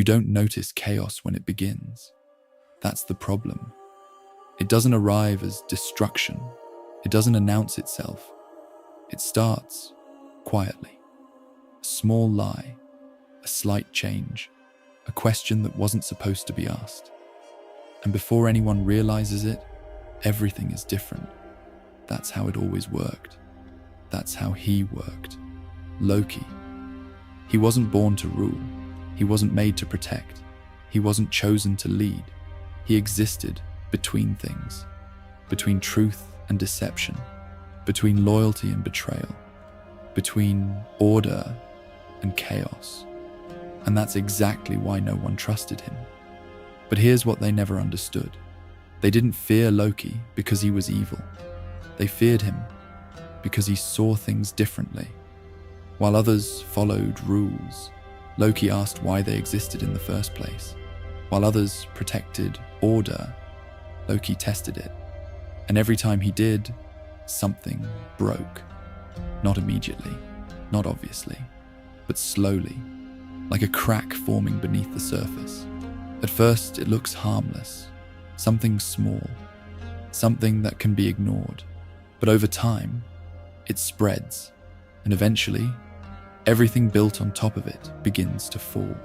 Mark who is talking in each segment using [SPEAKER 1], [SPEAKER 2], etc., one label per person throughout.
[SPEAKER 1] You don't notice chaos when it begins. That's the problem. It doesn't arrive as destruction. It doesn't announce itself. It starts quietly. A small lie, a slight change, a question that wasn't supposed to be asked. And before anyone realizes it, everything is different. That's how it always worked. That's how he worked. Loki. He wasn't born to rule. He wasn't made to protect. He wasn't chosen to lead. He existed between things, between truth and deception, between loyalty and betrayal, between order and chaos. And that's exactly why no one trusted him. But here's what they never understood. They didn't fear Loki because he was evil. They feared him because he saw things differently. While others followed rules, Loki asked why they existed in the first place. While others protected order, Loki tested it. And every time he did, something broke. Not immediately, not obviously, but slowly, like a crack forming beneath the surface. At first, it looks harmless, something small, something that can be ignored. But over time, it spreads, and eventually, everything built on top of it begins to fall.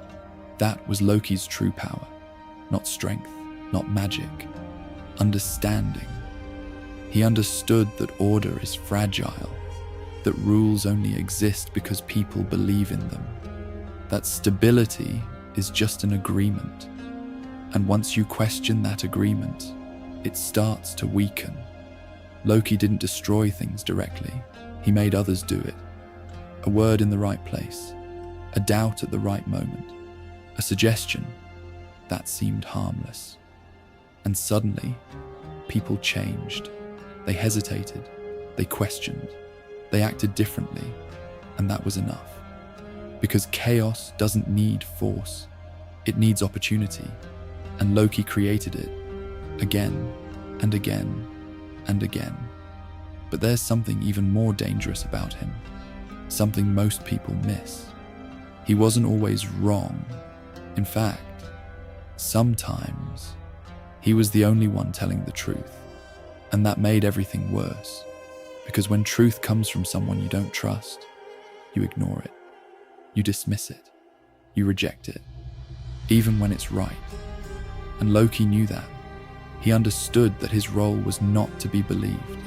[SPEAKER 1] That was Loki's true power. Not strength, not magic. Understanding. He understood that order is fragile, that rules only exist because people believe in them, that stability is just an agreement. And once you question that agreement, it starts to weaken. Loki didn't destroy things directly. He made others do it. A word in the right place, a doubt at the right moment, a suggestion that seemed harmless. And suddenly, people changed. They hesitated, they questioned, they acted differently, and that was enough. Because chaos doesn't need force, it needs opportunity, and Loki created it again and again and again. But there's something even more dangerous about him, something most people miss. He wasn't always wrong. In fact, sometimes he was the only one telling the truth. And that made everything worse. Because when truth comes from someone you don't trust, you ignore it. You dismiss it. You reject it. Even when it's right. And Loki knew that. He understood that his role was not to be believed.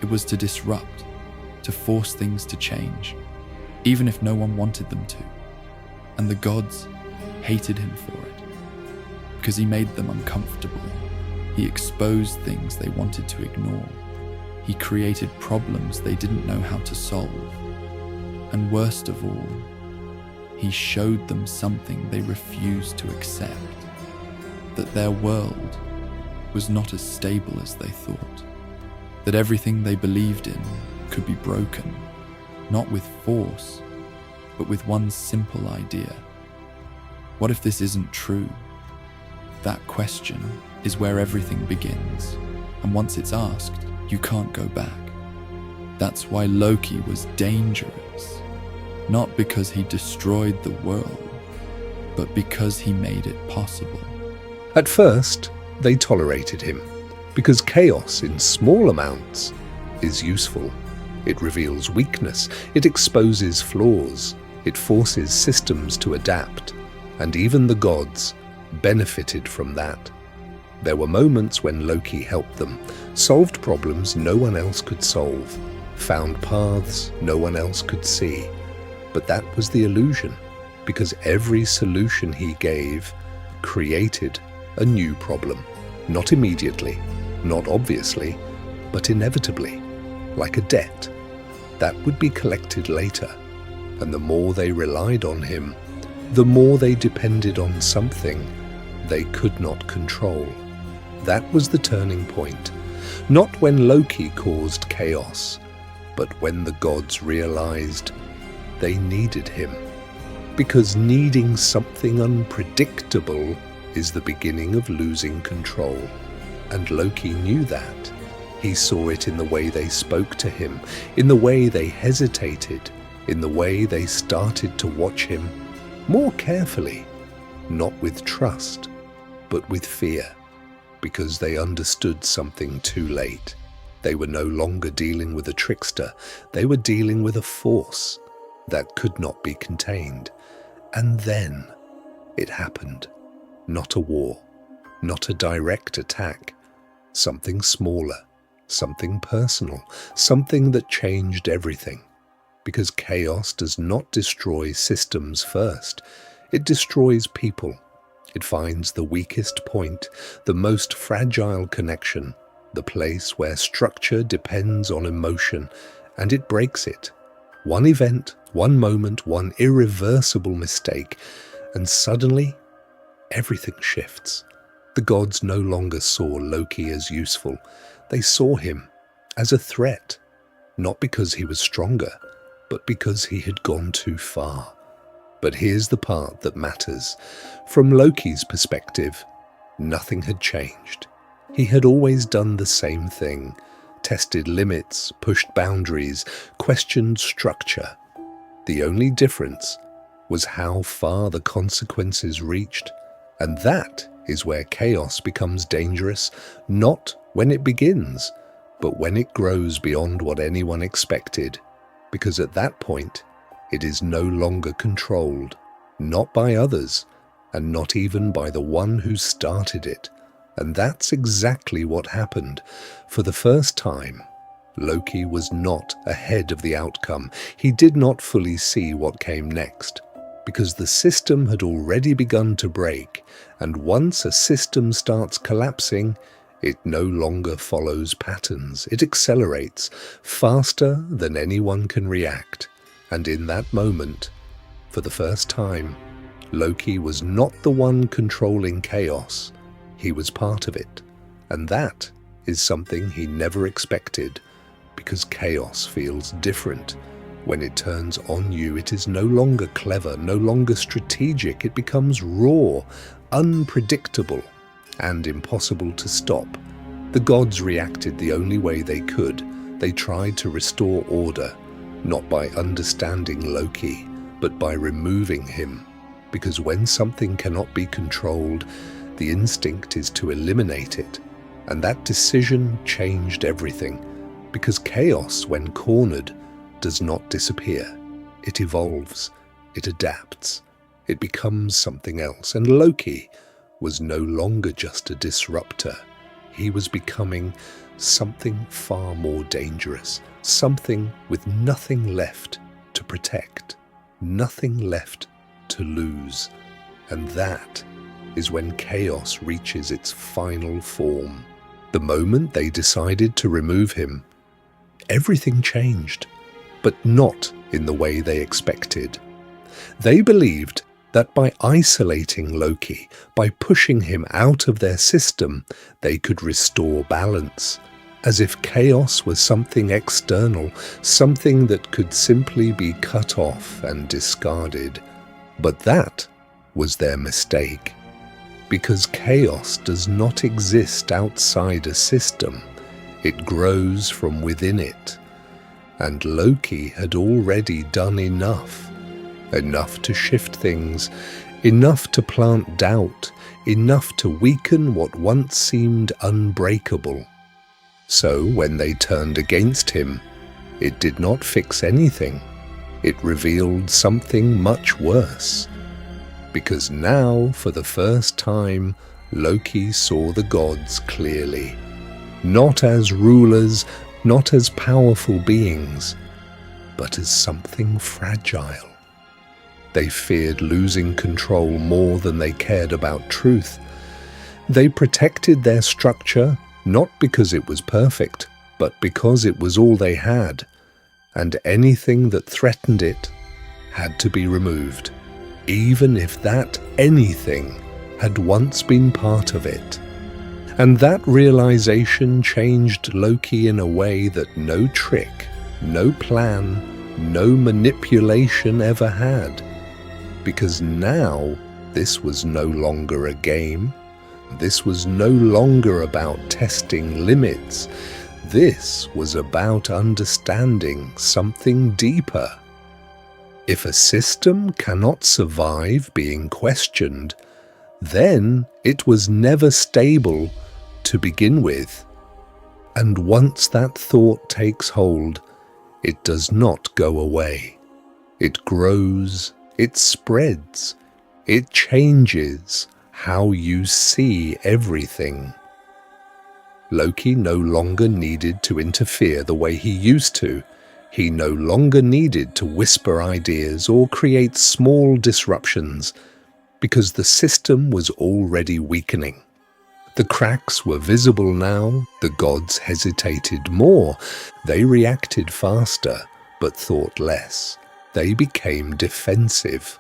[SPEAKER 1] It was to disrupt, to force things to change, even if no one wanted them to. And the gods hated him for it. Because he made them uncomfortable. He exposed things they wanted to ignore. He created problems they didn't know how to solve. And worst of all, he showed them something they refused to accept. That their world was not as stable as they thought. That everything they believed in could be broken, not with force, but with one simple idea. What if this isn't true? That question is where everything begins, and once it's asked, you can't go back. That's why Loki was dangerous, not because he destroyed the world, but because he made it possible.
[SPEAKER 2] At first, they tolerated him, because chaos in small amounts is useful. It reveals weakness, it exposes flaws, it forces systems to adapt, and even the gods benefited from that. There were moments when Loki helped them, solved problems no one else could solve, found paths no one else could see. But that was the illusion, because every solution he gave created a new problem. Not immediately, not obviously, but inevitably, like a debt that would be collected later. And the more they relied on him, the more they depended on something they could not control. That was the turning point. Not when Loki caused chaos, but when the gods realized they needed him. Because needing something unpredictable is the beginning of losing control. And Loki knew that. He saw it in the way they spoke to him, in the way they hesitated, in the way they started to watch him more carefully. not with trust, but with fear, because they understood something too late. They were no longer dealing with a trickster, they were dealing with a force that could not be contained. And then it happened. Not a war, not a direct attack, something smaller, something personal, something that changed everything. Because chaos does not destroy systems first, it destroys people. It finds the weakest point, the most fragile connection, the place where structure depends on emotion, and it breaks it. One event, one moment, one irreversible mistake, and suddenly everything shifts. The gods no longer saw Loki as useful. They saw him as a threat, not because he was stronger, but because he had gone too far. But here's the part that matters. From Loki's perspective, nothing had changed. He had always done the same thing, tested limits, pushed boundaries, questioned structure. The only difference was how far the consequences reached. And that is where chaos becomes dangerous, not when it begins, but when it grows beyond what anyone expected. Because at that point, it is no longer controlled, not by others, and not even by the one who started it. And that's exactly what happened. For the first time, Loki was not ahead of the outcome. He did not fully see what came next, because the system had already begun to break, and once a system starts collapsing, it no longer follows patterns. It accelerates faster than anyone can react. And in that moment, for the first time, Loki was not the one controlling chaos. He was part of it. And that is something he never expected, because chaos feels different. When it turns on you, it is no longer clever, no longer strategic. It becomes raw, unpredictable, and impossible to stop. The gods reacted the only way they could. They tried to restore order, not by understanding Loki, but by removing him. Because when something cannot be controlled, the instinct is to eliminate it. And that decision changed everything. Because chaos, when cornered, does not disappear. It evolves, it adapts, it becomes something else. And Loki was no longer just a disruptor. He was becoming something far more dangerous, something with nothing left to protect, nothing left to lose. And that is when chaos reaches its final form. The moment they decided to remove him, everything changed, but not in the way they expected. They believed that by isolating Loki, by pushing him out of their system, they could restore balance, as if chaos was something external, something that could simply be cut off and discarded. But that was their mistake, because chaos does not exist outside a system. It grows from within it. And Loki had already done enough to shift things, enough to plant doubt, enough to weaken what once seemed unbreakable. So when they turned against him, it did not fix anything. It revealed something much worse. Because now, for the first time, Loki saw the gods clearly. Not as rulers, not as powerful beings, but as something fragile. They feared losing control more than they cared about truth. They protected their structure not because it was perfect, but because it was all they had, and anything that threatened it had to be removed, even if that anything had once been part of it. And that realization changed Loki in a way that no trick, no plan, no manipulation ever had. Because now this was no longer a game. This was no longer about testing limits. This was about understanding something deeper. If a system cannot survive being questioned, then it was never stable to begin with. And once that thought takes hold, it does not go away. It grows, it spreads, it changes how you see everything. Loki no longer needed to interfere the way he used to. He no longer needed to whisper ideas or create small disruptions, because the system was already weakening. The cracks were visible now. The gods hesitated more. They reacted faster, but thought less. They became defensive.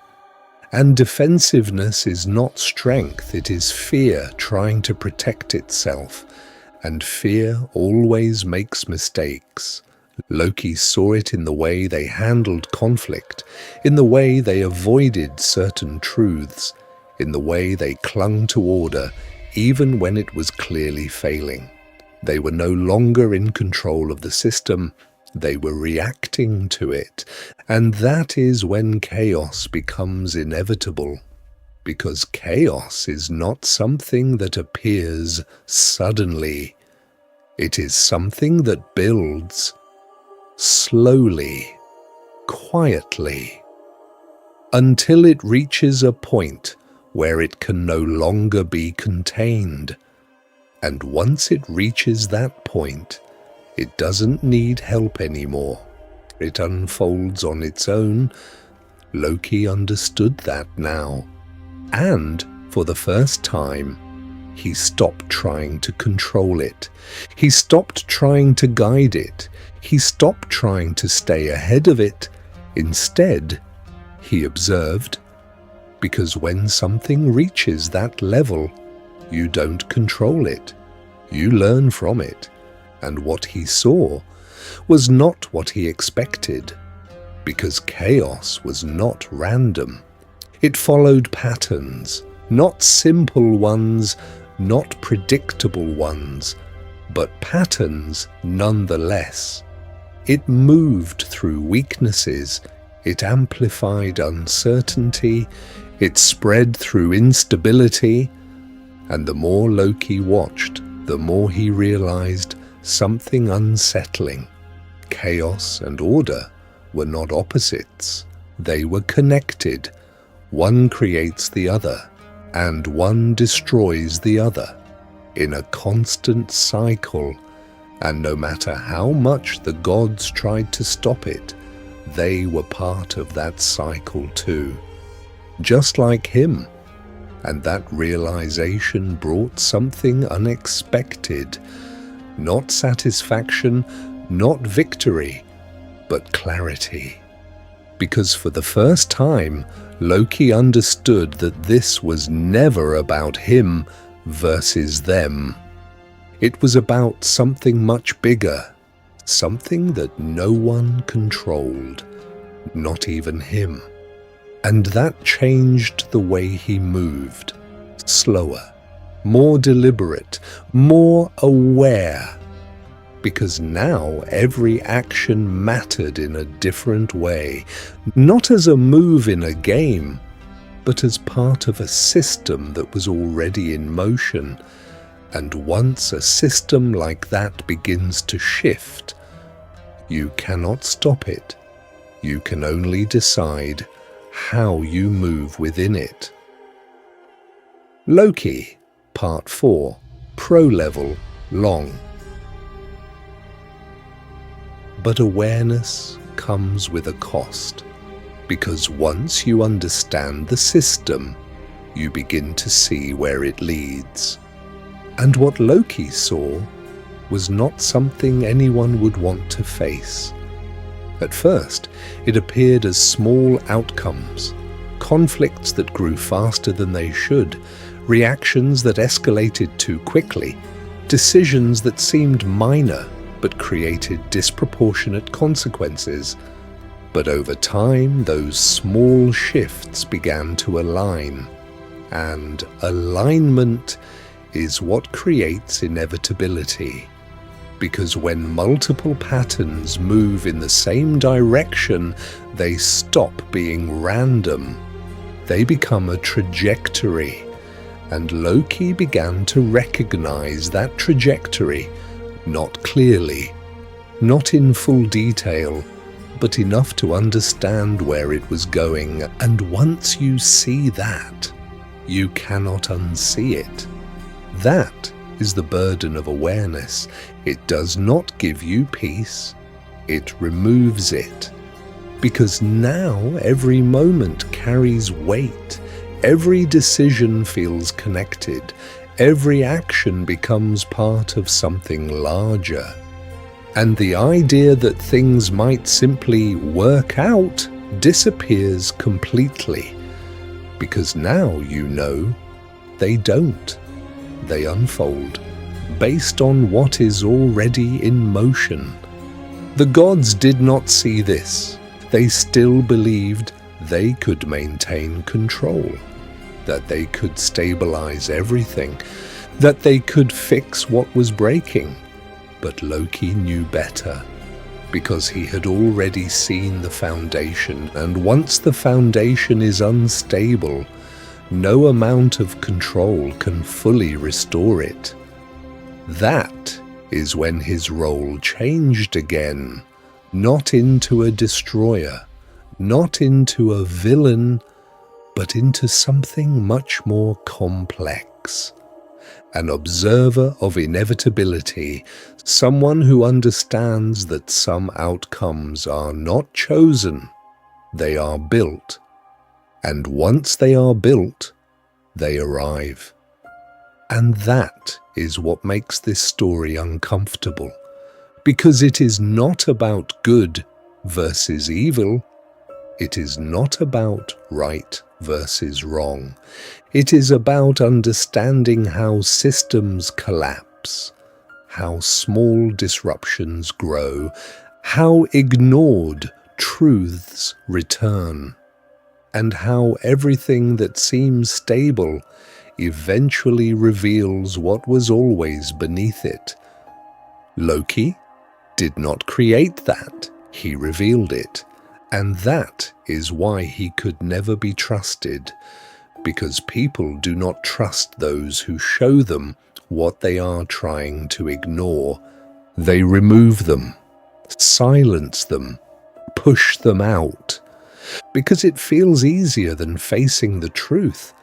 [SPEAKER 2] And defensiveness is not strength, it is fear trying to protect itself. And fear always makes mistakes. Loki saw it in the way they handled conflict, in the way they avoided certain truths, in the way they clung to order, even when it was clearly failing. They were no longer in control of the system, they were reacting to it, and that is when chaos becomes inevitable. Because chaos is not something that appears suddenly. It is something that builds slowly, quietly, until it reaches a point where it can no longer be contained. And once it reaches that point, it doesn't need help anymore. It unfolds on its own. Loki understood that now. And for the first time, he stopped trying to control it. He stopped trying to guide it. He stopped trying to stay ahead of it. Instead, he observed, because when something reaches that level, you don't control it. You learn from it. And what he saw was not what he expected, because chaos was not random. It followed patterns, not simple ones, not predictable ones, but patterns nonetheless. It moved through weaknesses, it amplified uncertainty, it spread through instability, and the more Loki watched, the more he realized something unsettling. Chaos and order were not opposites. They were connected. One creates the other, and one destroys the other, in a constant cycle. And no matter how much the gods tried to stop it, they were part of that cycle too, just like him. And that realization brought something unexpected. Not satisfaction, not victory, but clarity. Because for the first time, Loki understood that this was never about him versus them. It was about something much bigger, something that no one controlled, not even him. And that changed the way he moved, slower, more deliberate, more aware, because now every action mattered in a different way, not as a move in a game, but as part of a system that was already in motion. And once a system like that begins to shift, you cannot stop it. You can only decide how you move within it. Loki, Part 4, Pro Level, Long. But awareness comes with a cost, because once you understand the system, you begin to see where it leads. And what Loki saw was not something anyone would want to face. At first, it appeared as small outcomes, conflicts that grew faster than they should, reactions that escalated too quickly, decisions that seemed minor but created disproportionate consequences. But over time, those small shifts began to align, and alignment is what creates inevitability. Because when multiple patterns move in the same direction, they stop being random. They become a trajectory, And Loki began to recognize that trajectory, not clearly, not in full detail, but enough to understand where it was going. And once you see that, you cannot unsee it. That is the burden of awareness. It does not give you peace, it removes it. Because now every moment carries weight, every decision feels connected, every action becomes part of something larger. And the idea that things might simply work out disappears completely. Because now you know they don't. They unfold based on what is already in motion. The gods did not see this. They still believed they could maintain control, that they could stabilize everything, that they could fix what was breaking. But Loki knew better, because he had already seen the foundation, and once the foundation is unstable, no amount of control can fully restore it. That is when his role changed again, not into a destroyer, not into a villain, but into something much more complex. An observer of inevitability, someone who understands that some outcomes are not chosen, they are built. And once they are built, they arrive. And that is what makes this story uncomfortable, because it is not about good versus evil. It is not about right versus wrong. It is about understanding how systems collapse, how small disruptions grow, how ignored truths return, and how everything that seems stable eventually reveals what was always beneath it. Loki did not create that, he revealed it. And that is why he could never be trusted, because people do not trust those who show them what they are trying to ignore. They remove them, silence them, push them out, because it feels easier than facing the truth.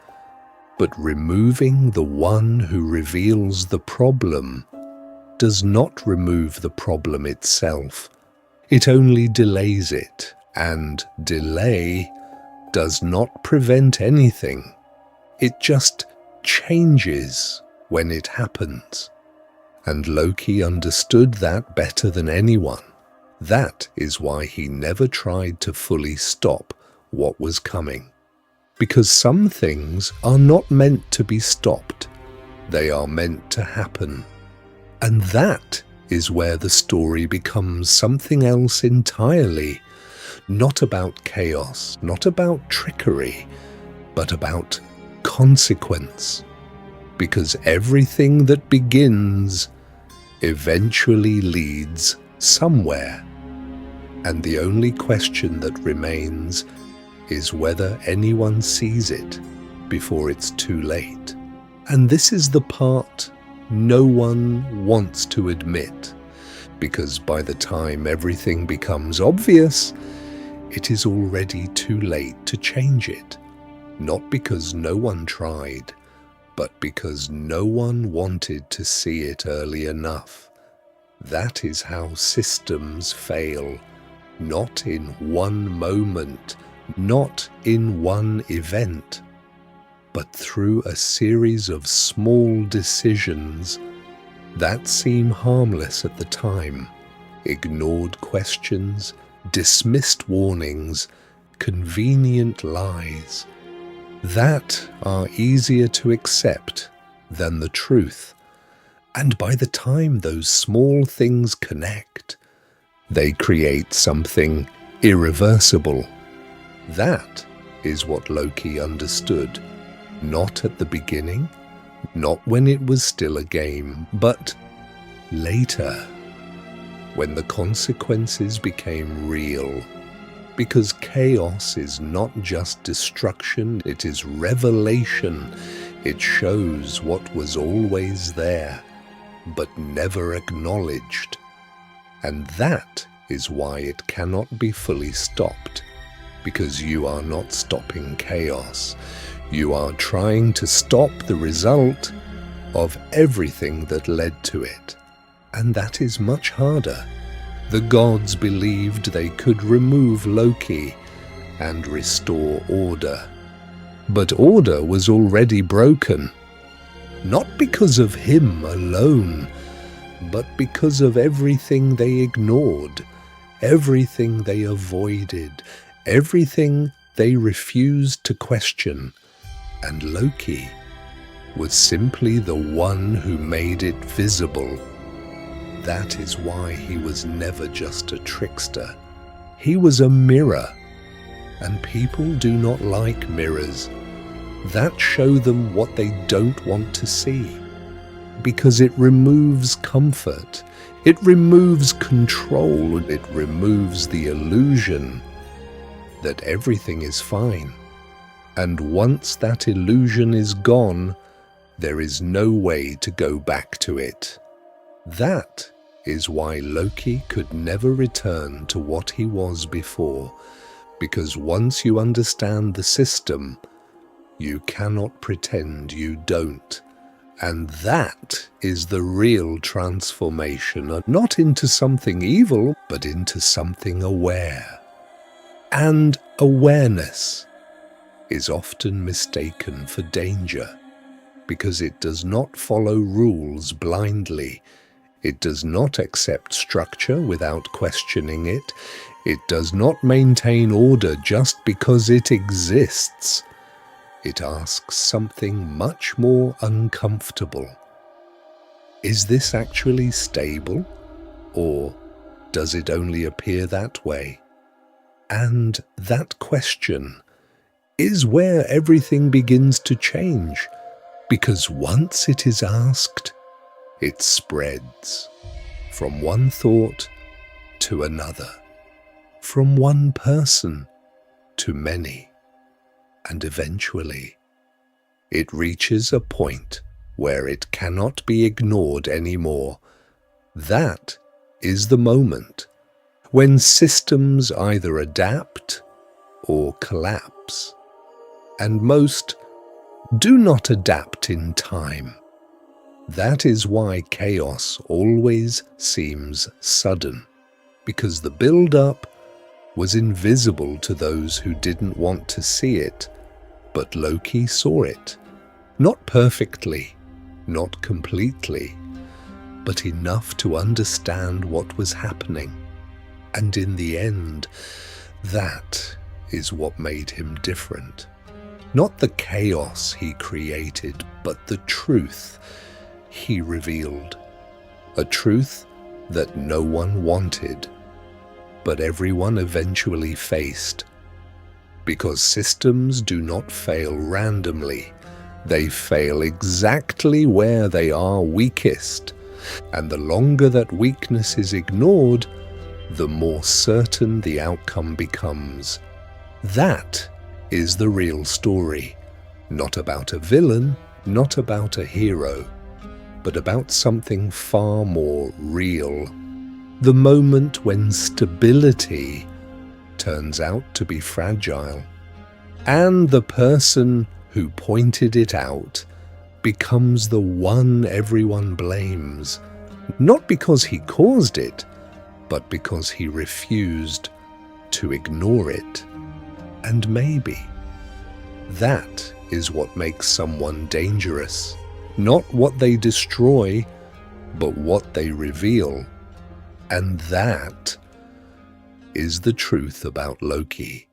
[SPEAKER 2] But removing the one who reveals the problem does not remove the problem itself. It only delays it. And delay does not prevent anything. It just changes when it happens. And Loki understood that better than anyone. That is why he never tried to fully stop what was coming. Because some things are not meant to be stopped. They are meant to happen. And that is where the story becomes something else entirely. Not about chaos, not about trickery, but about consequence. Because everything that begins eventually leads somewhere. And the only question that remains is whether anyone sees it before it's too late. And this is the part no one wants to admit, because by the time everything becomes obvious, it is already too late to change it. Not because no one tried, but because no one wanted to see it early enough. That is how systems fail, not in one moment, not in one event, but through a series of small decisions that seem harmless at the time, ignored questions, dismissed warnings, convenient lies, that are easier to accept than the truth. And by the time those small things connect, they create something irreversible. That is what Loki understood, not at the beginning, not when it was still a game, but later, when the consequences became real. Because chaos is not just destruction, it is revelation. It shows what was always there, but never acknowledged. And that is why it cannot be fully stopped, because you are not stopping chaos. You are trying to stop the result of everything that led to it. And that is much harder. The gods believed they could remove Loki and restore order. But order was already broken, not because of him alone, but because of everything they ignored, everything they avoided, everything they refused to question. And Loki was simply the one who made it visible. That is why he was never just a trickster. He was a mirror. And people do not like mirrors that show them what they don't want to see, because it removes comfort, it removes control, it removes the illusion that everything is fine. And once that illusion is gone, there is no way to go back to it. That is why Loki could never return to what he was before, because once you understand the system, you cannot pretend you don't. And that is the real transformation, not into something evil, but into something aware. And awareness is often mistaken for danger, because it does not follow rules blindly. It does not accept structure without questioning it. It does not maintain order just because it exists. It asks something much more uncomfortable. Is this actually stable, or does it only appear that way? And that question is where everything begins to change, because once it is asked, it spreads from one thought to another, from one person to many. And eventually, it reaches a point where it cannot be ignored anymore. That is the moment when systems either adapt or collapse. And most do not adapt in time. That is why chaos always seems sudden, because the build-up was invisible to those who didn't want to see it, but Loki saw it. Not perfectly, not completely, but enough to understand what was happening. And in the end, that is what made him different. Not the chaos he created, but the truth he revealed. A truth that no one wanted, but everyone eventually faced. Because systems do not fail randomly. They fail exactly where they are weakest. And the longer that weakness is ignored, the more certain the outcome becomes. That is the real story. Not about a villain, not about a hero, but about something far more real. The moment when stability turns out to be fragile, and the person who pointed it out becomes the one everyone blames, not because he caused it, but because he refused to ignore it. And maybe that is what makes someone dangerous, not what they destroy, but what they reveal. And that is the truth about Loki.